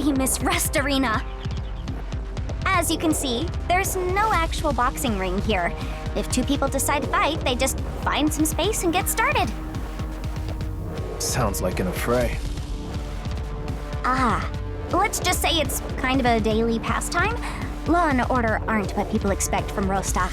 famous Rust Arena. As you can see, there's no actual boxing ring here. If two people decide to fight, they just find some space and get started. Sounds like an affray. Let's just say it's kind of a daily pastime. Law and order aren't what people expect from Rostach.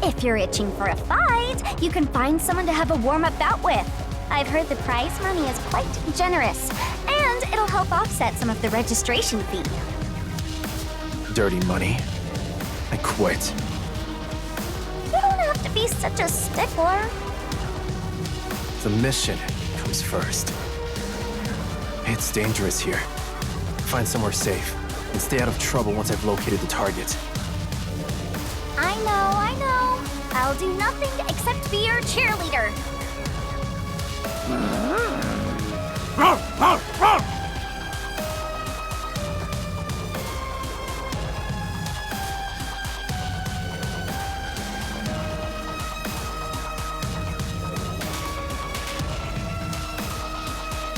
If you're itching for a fight, you can find someone to have a warm-up bout with. I've heard the prize money is quite generous, and it'll help offset some of the registration fee. Dirty money. I quit. You don't have to be such a stickler. The mission comes first. It's dangerous here. Find somewhere safe, and stay out of trouble once I've located the target. I know. I'll do nothing except be your cheerleader.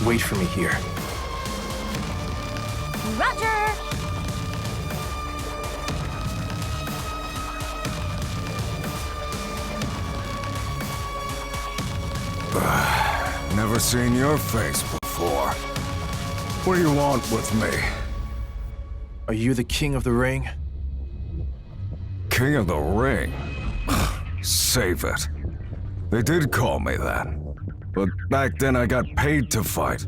Wait for me here. Roger! Never seen your face before. What do you want with me? Are you the king of the ring? King of the Ring? Save it. They did call me that. But back then I got paid to fight.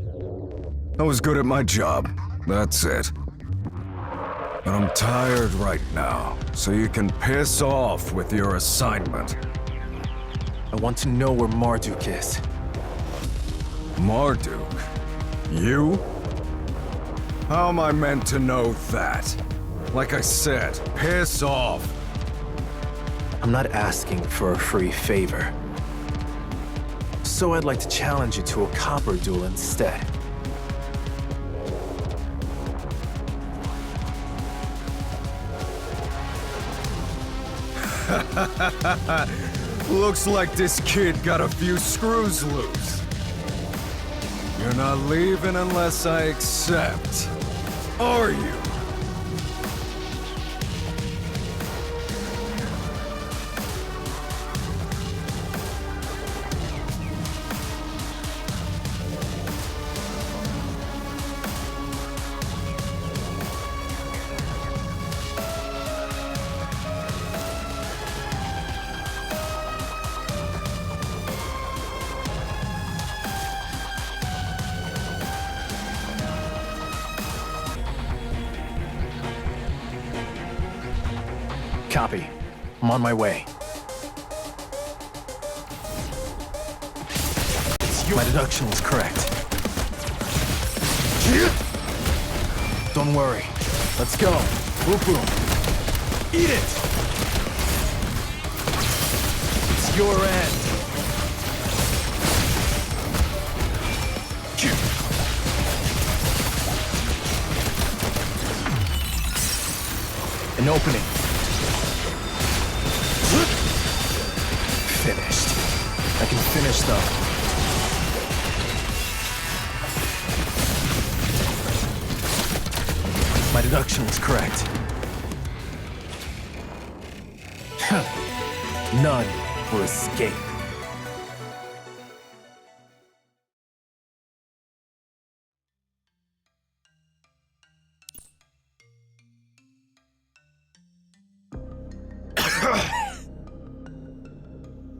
I was good at my job, that's it. But I'm tired right now, so you can piss off with your assignment. I want to know where Marduk is. Marduk? You? How am I meant to know that? Like I said, piss off. I'm not asking for a free favor. So I'd like to challenge you to a copper duel instead. Looks like this kid got a few screws loose. You're not leaving unless I accept, are you? Copy. I'm on my way. My deduction was correct. Don't worry. Let's go. Boom, boom. Eat it! It's your end. An opening. Finished. I can finish though. My deduction was correct. None will escape.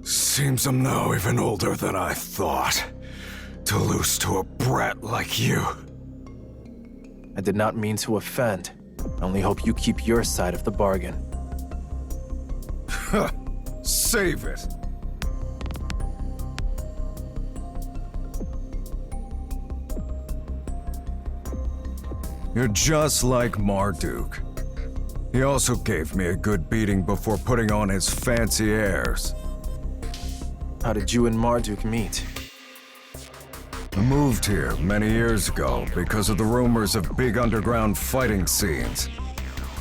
Seems I'm now even older than I thought. To lose to a brat like you. I did not mean to offend. I only hope you keep your side of the bargain. Save it. You're just like Marduk. He also gave me a good beating before putting on his fancy airs. How did you and Marduk meet? I moved here many years ago because of the rumors of big underground fighting scenes,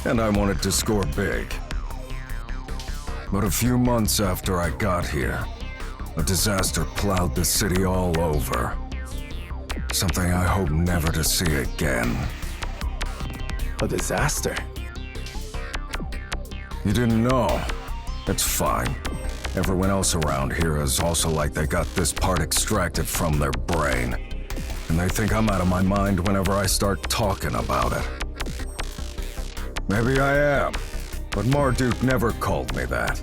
and I wanted to score big. But a few months after I got here, a disaster plowed the city all over. Something I hope never to see again. A disaster. You didn't know? It's fine. Everyone else around here is also like they got this part extracted from their brain. And they think I'm out of my mind whenever I start talking about it. Maybe I am, but Marduk never called me that.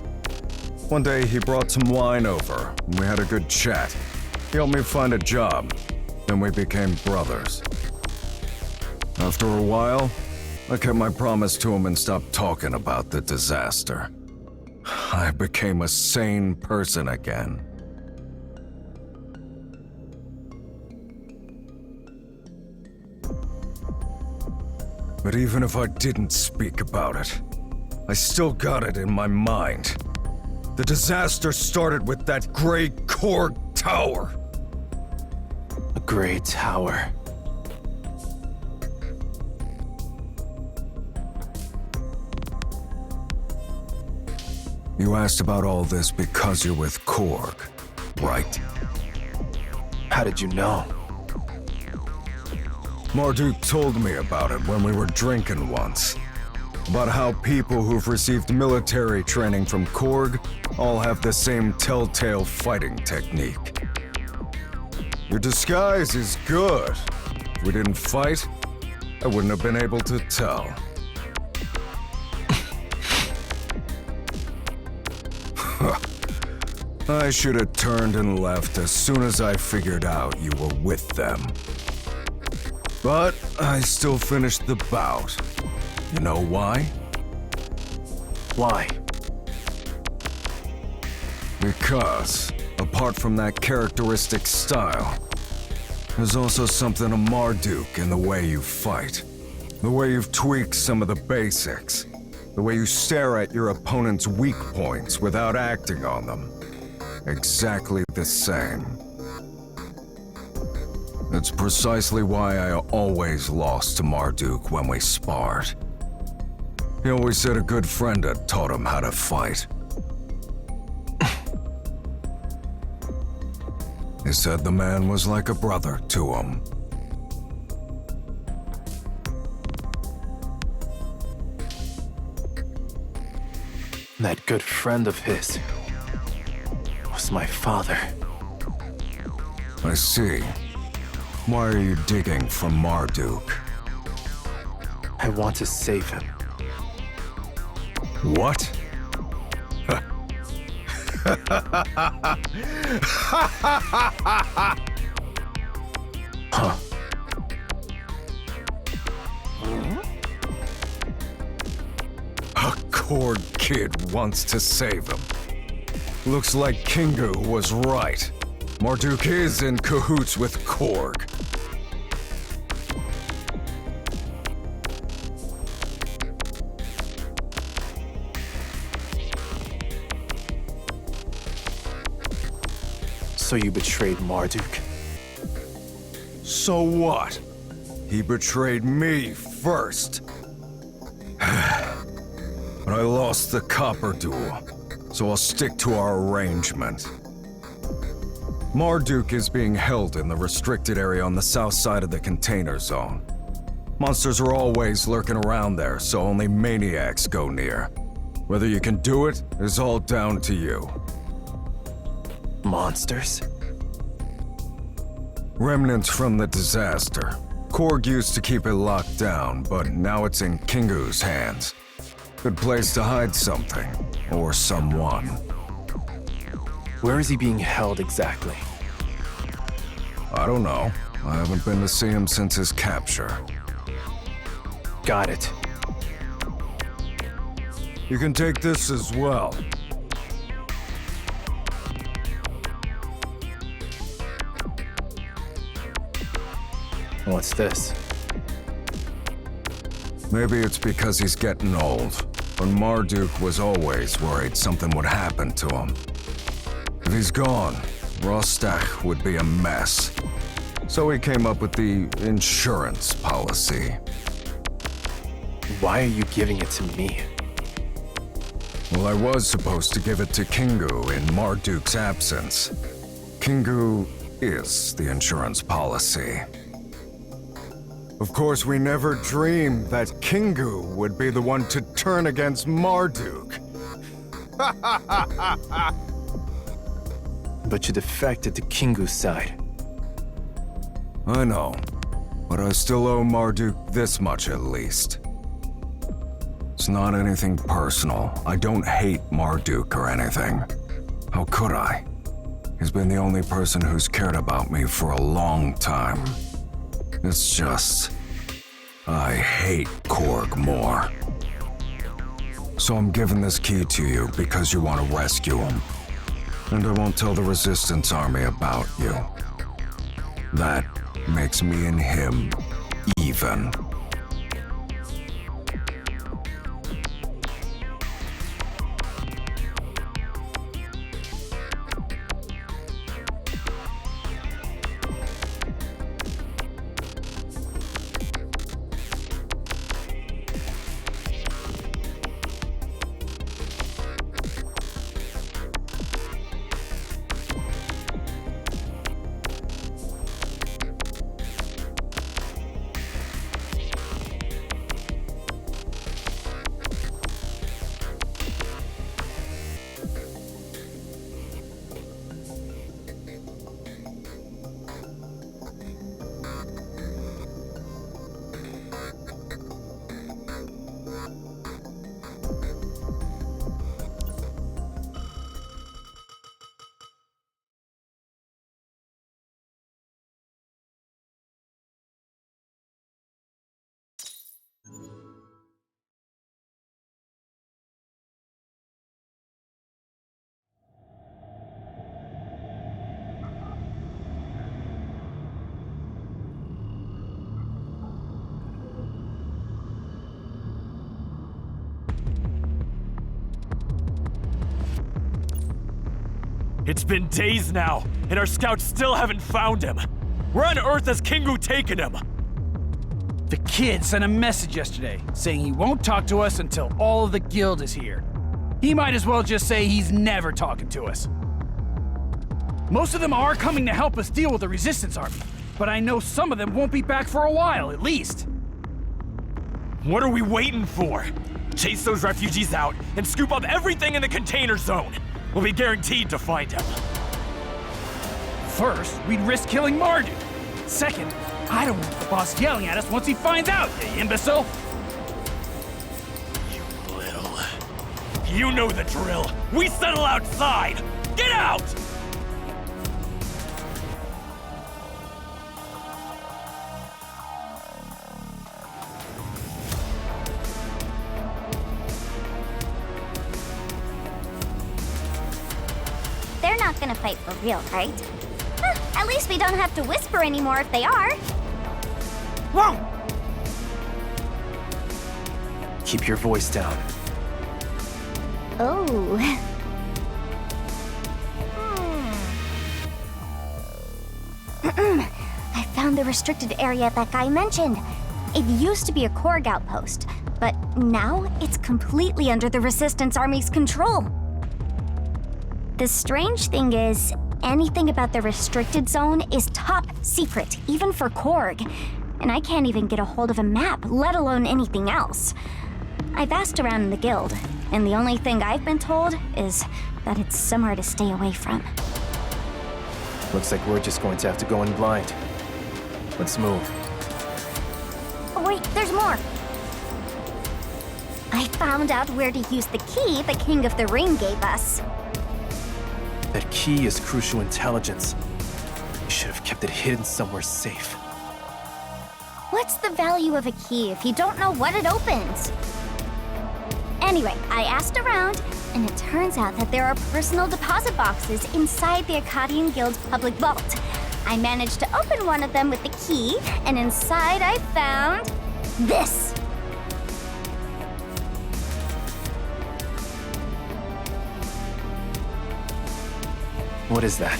One day he brought some wine over, and we had a good chat. He helped me find a job, then we became brothers. After a while, I kept my promise to him and stopped talking about the disaster. I became a sane person again. But even if I didn't speak about it, I still got it in my mind. The disaster started with that gray Korg tower. A gray tower. You asked about all this because you're with Korg, right? How did you know? Marduk told me about it when we were drinking once. About how people who've received military training from Korg all have the same telltale fighting technique. Your disguise is good. If we didn't fight, I wouldn't have been able to tell. I should have turned and left as soon as I figured out you were with them. But I still finished the bout. You know why? Why? Because, apart from that characteristic style, there's also something to Marduk in the way you fight. The way you've tweaked some of the basics. The way you stare at your opponent's weak points without acting on them. Exactly the same. It's precisely why I always lost to Marduk when we sparred. He always said a good friend had taught him how to fight. He said the man was like a brother to him. That good friend of his was my father. I see. Why are you digging for Marduk? I want to save him. What? Huh. A Korg kid wants to save him. Looks like Kingu was right. Marduk is in cahoots with Korg. So you betrayed Marduk? So what? He betrayed me first. But I lost the copper duel, so I'll stick to our arrangement. Marduk is being held in the restricted area on the south side of the container zone. Monsters are always lurking around there, so only maniacs go near. Whether you can do it is all down to you. Monsters? Remnants from the disaster. Korg used to keep it locked down, but now it's in Kingu's hands. Good place to hide something, or someone. Where is he being held exactly? I don't know. I haven't been to see him since his capture. Got it. You can take this as well. What's this? Maybe it's because he's getting old, but Marduk was always worried something would happen to him. If he's gone, Rostach would be a mess. So he came up with the insurance policy. Why are you giving it to me? Well, I was supposed to give it to Kingu in Marduk's absence. Kingu is the insurance policy. Of course, we never dreamed that Kingu would be the one to turn against Marduk. But you defected to Kingu's side. I know, but I still owe Marduk this much at least. It's not anything personal. I don't hate Marduk or anything. How could I? He's been the only person who's cared about me for a long time. It's just, I hate Korg more. So I'm giving this key to you because you want to rescue him. And I won't tell the Resistance Army about you. That makes me and him even. It's been days now, and our scouts still haven't found him. Where on earth has Kingu taken him? The kid sent a message yesterday saying he won't talk to us until all of the guild is here. He might as well just say he's never talking to us. Most of them are coming to help us deal with the Resistance Army, but I know some of them won't be back for a while, at least. What are we waiting for? Chase those refugees out and scoop up everything in the container zone. We'll be guaranteed to find him. First, we'd risk killing Marduk. Second, I don't want the boss yelling at us once he finds out, you imbecile! You know the drill. We settle outside. Get out! They're not gonna fight for real, right? At least we don't have to whisper anymore if they are. Whoa! Keep your voice down. Oh. I found the restricted area that guy mentioned. It used to be a Korg outpost, but now it's completely under the Resistance Army's control. The strange thing is, anything about the restricted zone is top secret, even for Korg. And I can't even get a hold of a map, let alone anything else. I've asked around in the guild, and the only thing I've been told is that it's somewhere to stay away from. Looks like we're just going to have to go in blind. Let's move. Oh wait, there's more! I found out where to use the key the King of the Ring gave us. That key is crucial intelligence. We should have kept it hidden somewhere safe. What's the value of a key if you don't know what it opens? Anyway, I asked around, and it turns out that there are personal deposit boxes inside the Akkadian Guild's public vault. I managed to open one of them with the key, and inside I found this. What is that?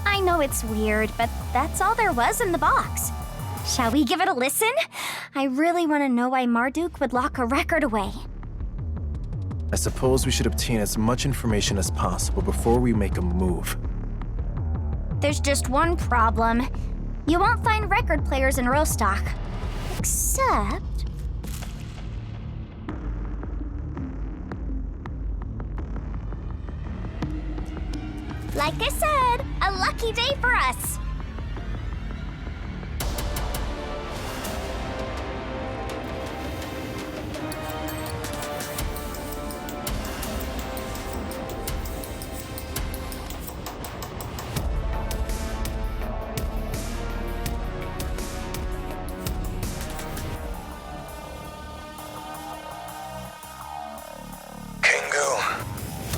I know it's weird, but that's all there was in the box. Shall we give it a listen? I really want to know why Marduk would lock a record away. I suppose we should obtain as much information as possible before we make a move. There's just one problem. You won't find record players in Rostock. Except... like I said, a lucky day for us.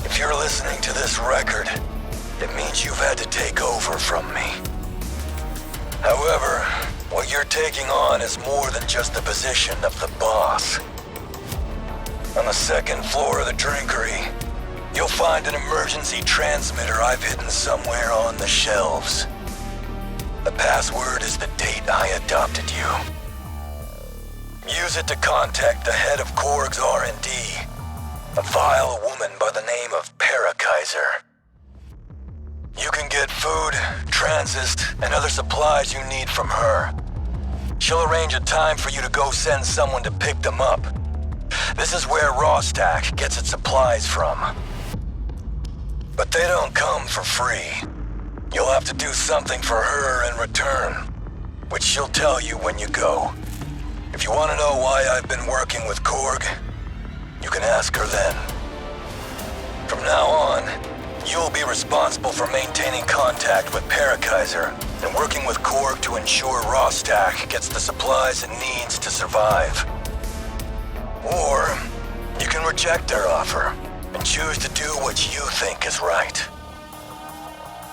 If you're listening to this record, it means you've had to take over from me. However, what you're taking on is more than just the position of the boss. On the second floor of the drinkery, you'll find an emergency transmitter I've hidden somewhere on the shelves. The password is the date I adopted you. Use it to contact the head of Korg's R&D, a vile woman by the name of Aether Gazer. You can get food, transist, and other supplies you need from her. She'll arrange a time for you to go send someone to pick them up. This is where Rostock gets its supplies from. But they don't come for free. You'll have to do something for her in return, which she'll tell you when you go. If you want to know why I've been working with Korg, you can ask her then. From now on, you'll be responsible for maintaining contact with Aether Gazer and working with Korg to ensure Rostock gets the supplies it needs to survive. Or, you can reject their offer and choose to do what you think is right.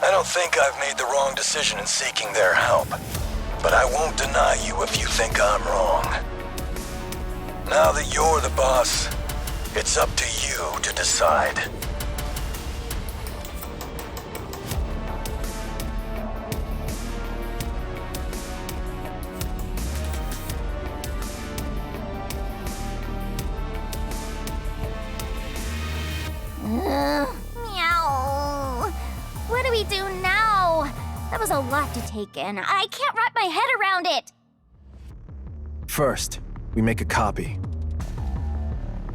I don't think I've made the wrong decision in seeking their help, but I won't deny you if you think I'm wrong. Now that you're the boss, it's up to you to decide. Meow. What do we do now? That was a lot to take in. I can't wrap my head around it. First, we make a copy.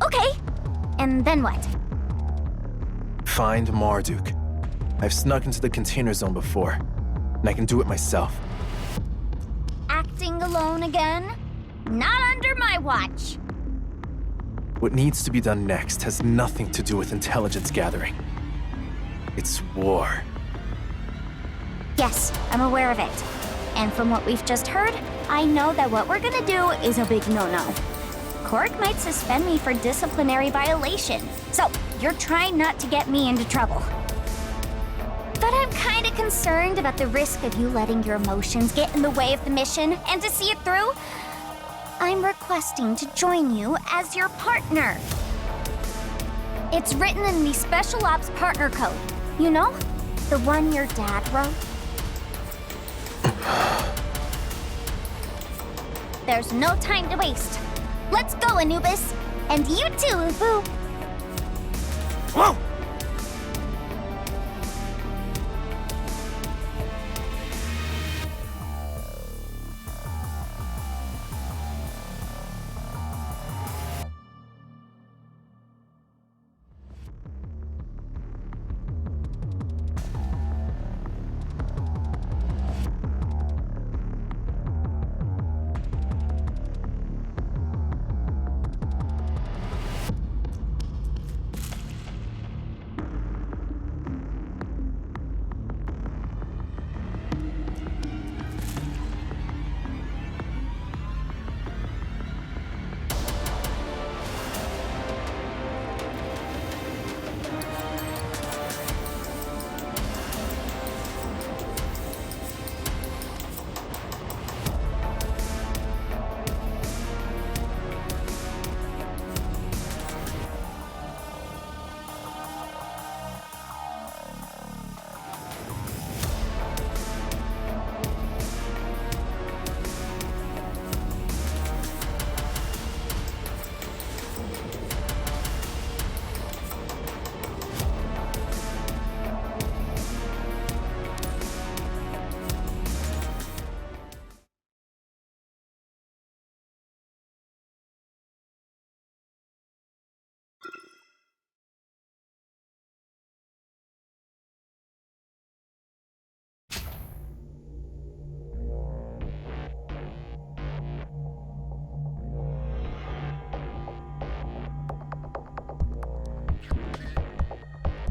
Okay. And then what? Find Marduk. I've snuck into the container zone before, and I can do it myself. Acting alone again? Not under my watch. What needs to be done next has nothing to do with intelligence gathering. It's war. Yes, I'm aware of it. And from what we've just heard, I know that what we're gonna do is a big no-no. Korg might suspend me for disciplinary violation, so you're trying not to get me into trouble. But I'm kinda concerned about the risk of you letting your emotions get in the way of the mission, and to see it through, I'm requesting to join you as your partner. It's written in the Special Ops Partner Code. You know? The one your dad wrote? There's no time to waste. Let's go, Anubis. And you too, Boo. Whoa!